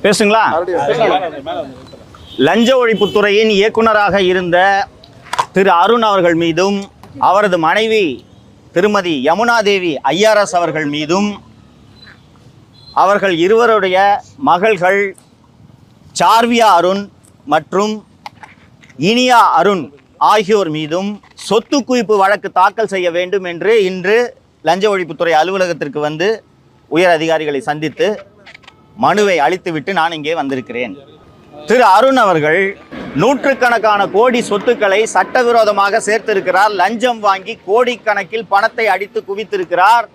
பேசுங்களா? லஞ்ச ஒழிப்புத்துறையின் இயக்குனராக இருந்த திரு அருண் அவர்கள் மீதும் அவரது மனைவி திருமதி யமுனாதேவி ஐஆர்எஸ் அவர்கள் மீதும் அவர்கள் இருவருடைய மகள்கள் சார்வியா அருண் மற்றும் இனியா அருண் ஆகியோர் மீதும் சொத்து குவிப்பு வழக்கு தாக்கல் செய்ய வேண்டும் என்று இன்று லஞ்ச ஒழிப்புத்துறை அலுவலகத்திற்கு வந்து உயர் அதிகாரிகளை சந்தித்து மனுவை அளித்துவிட்டு நான் இங்கே வந்திருக்கிறேன். திரு அருண் அவர்கள் நூற்றுக்கணக்கான கோடி சொத்துக்களை சட்டவிரோதமாக சேர்த்திருக்கிறார். லஞ்சம் வாங்கி கோடிக்கணக்கில் பணத்தை அடித்து குவித்திருக்கிறார்.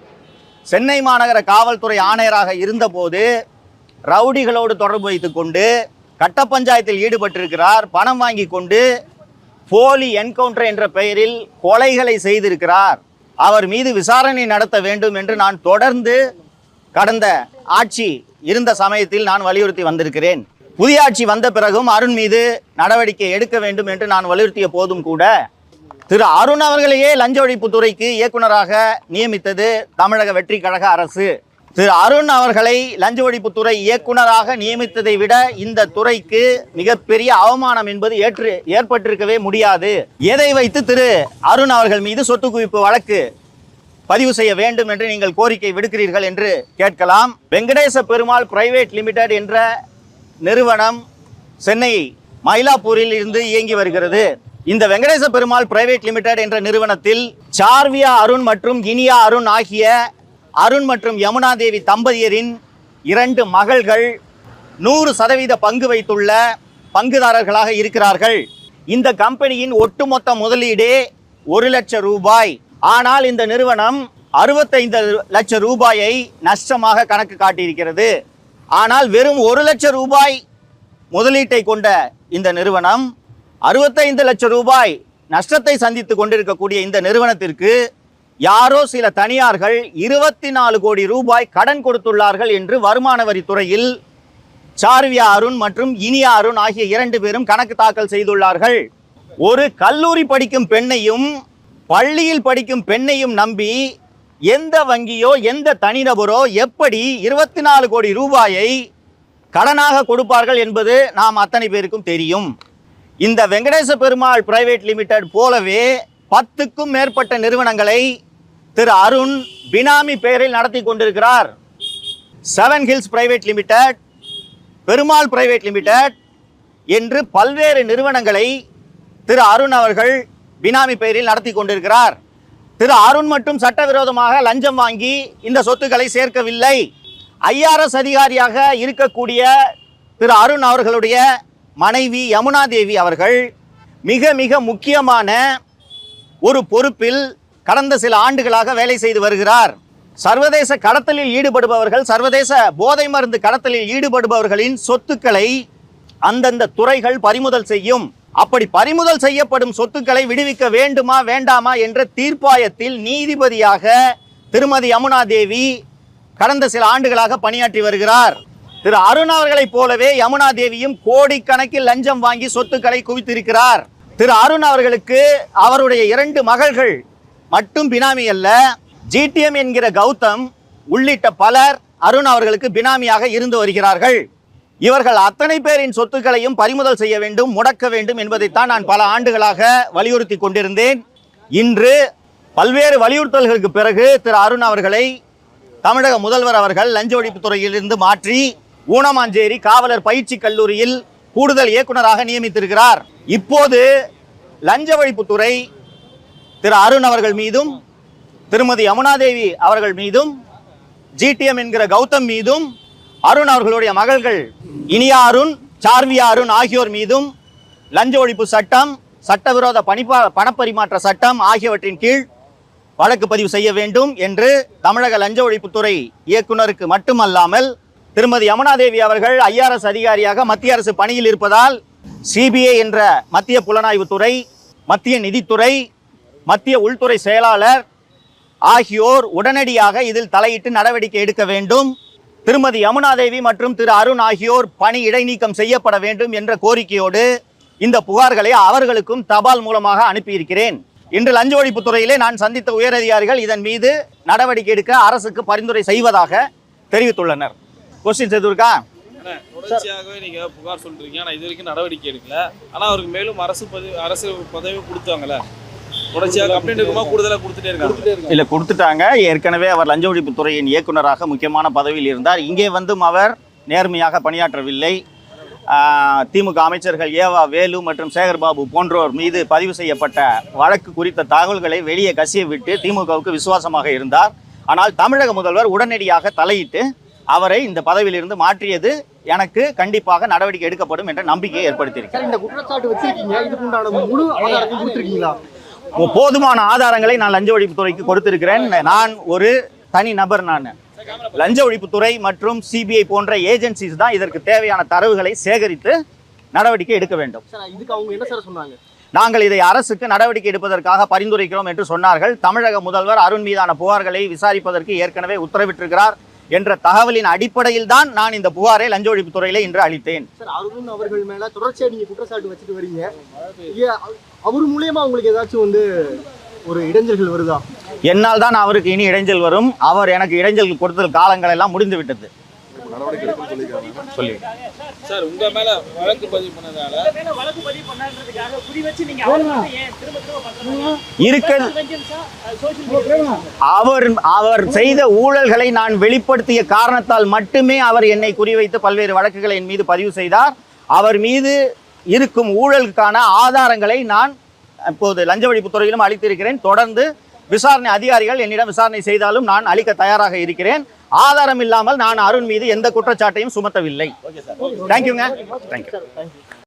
சென்னை மாநகர காவல்துறை ஆணையராக இருந்தபோது ரவுடிகளோடு தொடர்பு வைத்துக் கொண்டு கட்ட பஞ்சாயத்தில் ஈடுபட்டிருக்கிறார். பணம் வாங்கி கொண்டு போலி என்கவுண்டர் என்ற பெயரில் கொலைகளை செய்திருக்கிறார். அவர் மீது விசாரணை நடத்த வேண்டும் என்று நான் தொடர்ந்து கடந்த ஆட்சி இருந்த சமயத்தில் நான் வலியுறுத்தி வந்திருக்கிறேன். புதிய ஆட்சி வந்த பிறகும் அருண் மீது நடவடிக்கை எடுக்க வேண்டும் என்று நான் வலியுறுத்திய போதும் கூட திரு அருண் அவர்களையே லஞ்ச ஒழிப்புத்துறைக்கு இயக்குனராக நியமித்தது தமிழக வெற்றி கழக அரசு. திரு அருண் அவர்களை லஞ்ச ஒழிப்புத்துறை இயக்குனராக நியமித்ததை விட இந்த துறைக்கு மிகப்பெரிய அவமானம் என்பது ஏற்பட்டிருக்கவே முடியாது. எதை வைத்து திரு அருண் அவர்கள் மீது சொத்து குவிப்பு வழக்கு பதிவு செய்ய வேண்டும் என்று நீங்கள் கோரிக்கை விடுக்கிறீர்கள் என்று கேட்கலாம். வெங்கடேச பெருமாள் பிரைவேட் லிமிடெட் என்ற நிறுவனம் சென்னை மயிலாப்பூரில் இருந்து இயங்கி வருகிறது. இந்த வெங்கடேச பெருமாள் பிரைவேட் லிமிடெட் என்ற நிறுவனத்தில் சார்வியா அருண் மற்றும் இனியா அருண் ஆகிய அருண் மற்றும் யமுனாதேவி தம்பதியரின் 2 மகள்கள் 100% பங்கு வைத்துள்ள பங்குதாரர்களாக இருக்கிறார்கள். இந்த கம்பெனியின் ஒட்டுமொத்த முதலீடே 1 லட்சம் ரூபாய். ஆனால் இந்த நிறுவனம் 65 லட்சம் ரூபாயை நஷ்டமாக கணக்கு காட்டியிருக்கிறது. ஆனால் வெறும் 1 லட்சம் ரூபாய் முதலீட்டை கொண்ட இந்த நிறுவனம் 65 லட்சம் ரூபாய் நஷ்டத்தை சந்தித்து கொண்டிருக்கக்கூடிய இந்த நிறுவனத்திற்கு யாரோ சில தனியார்கள் 24 கோடி ரூபாய் கடன் கொடுத்துள்ளார்கள் என்று வருமான வரித்துறையில் சார்வியா அருண் மற்றும் இனியா அருண் ஆகிய 2 பேரும் கணக்கு தாக்கல் செய்துள்ளார்கள். ஒரு கல்லூரி படிக்கும் பெண்ணையும் பள்ளியில் படிக்கும் பெண்ணையும் நம்பி எந்த வங்கியோ எந்த தனிநபரோ எப்படி 24 கோடி ரூபாயை கடனாக கொடுப்பார்கள் என்பது நாம் அத்தனை பேருக்கும் தெரியும். இந்த வெங்கடேச பெருமாள் பிரைவேட் லிமிடெட் போலவே 10க்கும் மேற்பட்ட நிறுவனங்களை திரு அருண் பினாமி பெயரில் நடத்தி கொண்டிருக்கிறார். 7 hills private limited, Perumal private limited என்று பல்வேறு நிறுவனங்களை திரு அருண் அவர்கள் பினாமி பெயரில் நடத்தி கொண்டிருக்கிறார். திரு அருண் மட்டும் சட்டவிரோதமாக லஞ்சம் வாங்கி இந்த சொத்துக்களை சேர்க்கவில்லை. ஐஆர்எஸ் அதிகாரியாக இருக்கக்கூடிய திரு அருண் அவர்களுடைய மனைவி யமுனாதேவி அவர்கள் மிக மிக முக்கியமான ஒரு பொறுப்பில் கடந்த சில ஆண்டுகளாக வேலை செய்து வருகிறார். சர்வதேச கடத்தலில் ஈடுபடுபவர்கள், சர்வதேச போதை மருந்து கடத்தலில் ஈடுபடுபவர்களின் சொத்துக்களை அந்தந்த துறைகள் பறிமுதல் செய்யும். அப்படி பறிமுதல் செய்யப்படும் சொத்துக்களை விடுவிக்க வேண்டுமா வேண்டாமா என்ற தீர்ப்பாயத்தில் நீதிபதியாக திருமதி யமுனாதேவி கடந்த சில ஆண்டுகளாக பணியாற்றி வருகிறார். திரு அருண் அவர்களைப் போலவே யமுனாதேவியும் கோடிக்கணக்கில் லஞ்சம் வாங்கி சொத்துக்களை குவித்திருக்கிறார். திரு அருண் அவர்களுக்கு அவருடைய 2 மகள்கள் மட்டும் பினாமி அல்ல, ஜிடிஎம் என்கிற கௌதம் உள்ளிட்ட பலர் அருண் அவர்களுக்கு பினாமியாக இருந்து வருகிறார்கள். இவர்கள் அத்தனை பேரின் சொத்துக்களையும் பறிமுதல் செய்ய வேண்டும், முடக்க வேண்டும் என்பதைத்தான் நான் பல ஆண்டுகளாக வலியுறுத்தி கொண்டிருந்தேன். இன்று பல்வேறு வலியுறுத்தல்களுக்கு பிறகு திரு அருண் அவர்களை தமிழக முதல்வர் அவர்கள் லஞ்ச ஒழிப்புத்துறையிலிருந்து மாற்றி ஊனமாஞ்சேரி காவலர் பயிற்சி கல்லூரியில் கூடுதல் இயக்குனராக நியமித்திருக்கிறார். இப்போது லஞ்ச ஒழிப்புத்துறை திரு அருண் அவர்கள் மீதும் திருமதி யமுனாதேவி அவர்கள் மீதும் ஜிடிஎம் என்கிற கௌதம் மீதும் அருண் அவர்களுடைய மகள்கள் இனியா அருண், சார்வியா அருண் ஆகியோர் மீதும் லஞ்ச ஒழிப்பு சட்டம், சட்டவிரோத பணப்பரிமாற்ற சட்டம் ஆகியவற்றின் கீழ் வழக்கு பதிவு செய்ய வேண்டும் என்று தமிழக லஞ்ச ஒழிப்புத்துறை இயக்குனருக்கு மட்டுமல்லாமல் திருமதி யமுனாதேவி அவர்கள் ஐஆர்எஸ் அதிகாரியாக மத்திய அரசு பணியில் இருப்பதால் சிபிஐ என்ற மத்திய புலனாய்வுத்துறை, மத்திய நிதித்துறை, மத்திய உள்துறை செயலாளர் ஆகியோர் உடனடியாக இதில் தலையிட்டு நடவடிக்கை எடுக்க வேண்டும். திருமதி யமுனாதேவி மற்றும் திரு அருண் ஆகியோர் பணி இடைநீக்கம் செய்யப்பட வேண்டும் என்ற கோரிக்கையோடு இந்த புகார்களை அவர்களுக்கும் தபால் மூலமாக அனுப்பியிருக்கிறேன். இன்று லஞ்ச ஒழிப்புத்துறையிலே நான் சந்தித்த உயரதிகாரிகள் இதன் மீது நடவடிக்கை எடுக்க அரசுக்கு பரிந்துரை செய்வதாக தெரிவித்துள்ளனர். கொஸ்டின்ஸ் எதுவும் இருக்கா? தொடர்ச்சியாகவே நீங்க புகார் சொல்றீங்க, ஆனா இது வரைக்கும் நடவடிக்கை எடுக்கல. ஆனா அவருக்கு மேலும் அரசு பதவி கொடுத்தாங்கல்ல, தொடர்ச்சியாக கம்ப்ளைண்ட் இருக்குமா கூடுதலா கொடுத்துட்டே இருக்காங்க. இல்ல கொடுத்துட்டாங்க. ஏற்கனவே அவர் லஞ்ச ஒழிப்புத்துறையின் இயக்குநராக முக்கியமான பதவியில் இருந்தார். இங்கே வந்தும் அவர் நேர்மையாக பணியாற்றவில்லை. திமுக அமைச்சர்கள் ஏவா வேலு மற்றும் சேகர்பாபு போன்றோர் மீது பதிவு செய்யப்பட்ட வழக்கு குறித்த தகவல்களை வெளியே கசிய விட்டு திமுகவுக்கு விசுவாசமாக இருந்தார். ஆனால் தமிழக முதல்வர் உடனடியாக தலையிட்டு அவரை இந்த பதவியிலிருந்து மாற்றியது எனக்கு கண்டிப்பாக நடவடிக்கை எடுக்கப்படும் என்ற நம்பிக்கையை ஏற்படுத்தியிருக்கிறார். இந்த குற்றச்சாட்டு வச்சிருக்கீங்க, இதுக்குண்டான முழு ஆதாரத்தை கொடுத்திருக்கீங்களா? போதுமான ஆதாரங்களை நான் லஞ்ச ஒழிப்புத்துறைக்கு கொடுத்திருக்கிறேன். நான் ஒரு தனி நபர். நான் லஞ்ச ஒழிப்புத்துறை மற்றும் சிபிஐ போன்ற ஏஜென்சிஸ் தான் இதற்கு தேவையான தரவுகளை சேகரித்து நடவடிக்கை எடுக்க வேண்டும். இதுக்கு அவங்க என்ன சார் சொன்னாங்க? நாங்கள் இதை அரசுக்கு நடவடிக்கை எடுப்பதற்காக பரிந்துரைக்கிறோம் என்று சொன்னார்கள். தமிழக முதல்வர் அருண் மீதான புகார்களை விசாரிப்பதற்கு ஏற்கனவே உத்தரவிட்டிருக்கிறார் என்ற தகவலின் அடிப்படையில் தான் நான் இந்த புகாரை லஞ்ச ஒழிப்புத்துறையில இன்று அளித்தேன். சார், அருண் அவர்கள் மேல தொடர்ச்சியா நீங்க குற்றச்சாட்டு வச்சுட்டு வரீங்க. அவர் மூலியமா உங்களுக்கு ஏதாச்சும் ஒரு இடைஞ்சல்கள் வருதா? என்னால் தான் அவருக்கு இனி இடைஞ்சல் வரும். அவர் எனக்கு இடைஞ்சல் கொடுத்தல் காலங்கள் எல்லாம் முடிந்து விட்டது. சொல்லி சார், உங்க மேல வழக்கு பதிவு பண்ணதால அவர் செய்த ஊழல்களை நான் வெளிப்படுத்திய காரணத்தால் மட்டுமே அவர் என்னை குறிவைத்து பல்வேறு வழக்குகளை என் மீது பதிவு செய்தார். அவர் மீது இருக்கும் ஊழலுக்கான ஆதாரங்களை நான் இப்போது லஞ்ச ஒழிப்புத்துறையிலும் அளித்திருக்கிறேன். தொடர்ந்து விசாரணை அதிகாரிகள் என்னிடம் விசாரணை செய்தாலும் நான் அளிக்க தயாராக இருக்கிறேன். ஆதாரம் இல்லாமல் நான் அருண் மீது எந்த குற்றச்சாட்டையும் சுமத்தவில்லை. தேங்க்யூங்க. தேங்க்யூ.